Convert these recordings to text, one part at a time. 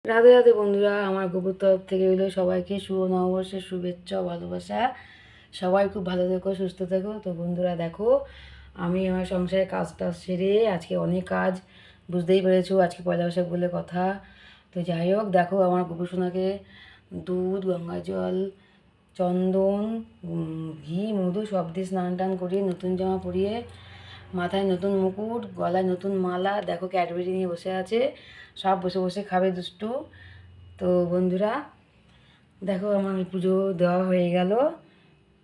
রাধে রাধে বন্ধুরা, আমার গোপুর তরফ থেকে হইলো সবাইকে শুভ নববর্ষের শুভেচ্ছা ও ভালোবাসা। সবাই খুব ভালো থেকো, সুস্থ থেকো। তো বন্ধুরা দেখো, আমি আমার সংসারে কাজ টাজ সেরে আজকে অনেক কাজ, বুঝতেই পেরেছো আজকে পয়লা বৈশাখ বলে কথা। তো যাই হোক, দেখো আমার গোপু সোনাকে দুধ, গঙ্গা জল, চন্দন, ঘি, মধু সব দিয়ে স্নান টান করিয়ে, নতুন জামা পরিয়ে, মাথায় নতুন মুকুট, গলায় নতুন মালা, দেখো ক্যাডবেরি নিয়ে বসে আছে, সব বসে বসে খাবে দুষ্টু। তো বন্ধুরা দেখো, আমার পুজো দেওয়া হয়ে গেল।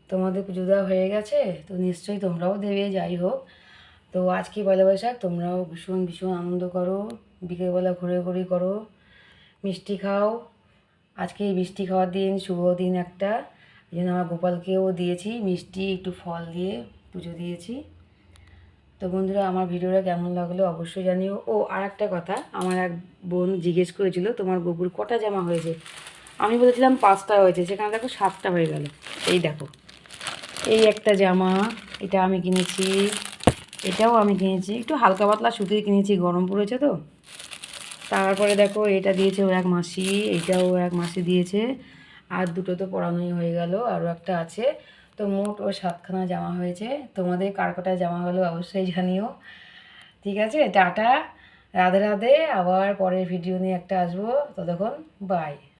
তোমাদের পুজো দেওয়া হয়ে গেছে তো নিশ্চয়ই তোমরাও দেবে। যাই হোক, তো আজকে পয়লা বৈশাখ, তোমরাও ভীষণ ভীষণ আনন্দ করো, বিকেলবেলা ঘুরে করো, মিষ্টি খাও। আজকে এই মিষ্টি খাওয়ার দিন, শুভ দিন একটা, এই জন্য আমার গোপালকেও দিয়েছি মিষ্টি, একটু ফল দিয়ে পুজো দিয়েছি। তো বন্ধুরা, আমার ভিডিওটা কেমন লাগলো অবশ্যই জানিও। ও আর একটা কথা, আমার এক বোন জিজ্ঞেস করেছিল তোমার গোপুর কটা জামা হয়েছে। আমি বলেছিলাম 5টা হয়েছে, সেখানে দেখো 7টা হয়ে গেল। এই দেখো, এই একটা জামা, এটা আমি কিনেছি, এটাও আমি কিনেছি, একটু হালকা পাতলা সুতির কিনেছি, গরম পড়েছে তো। তারপরে দেখো, এটা দিয়েছে ও এক মাসি, এইটাও ও এক মাসি দিয়েছে, আর দুটো তো পরানোই হয়ে গেল, আরও একটা আছে। তো মোট ও 7খানা জামা হয়েছে। তোমাদের কার কটা জামা হলো অবশ্যই জানিও। ঠিক আছে, টাটা, রাধে রাধে। আবার পরের ভিডিও নিয়ে একটা আসবো, ততক্ষণ বাই।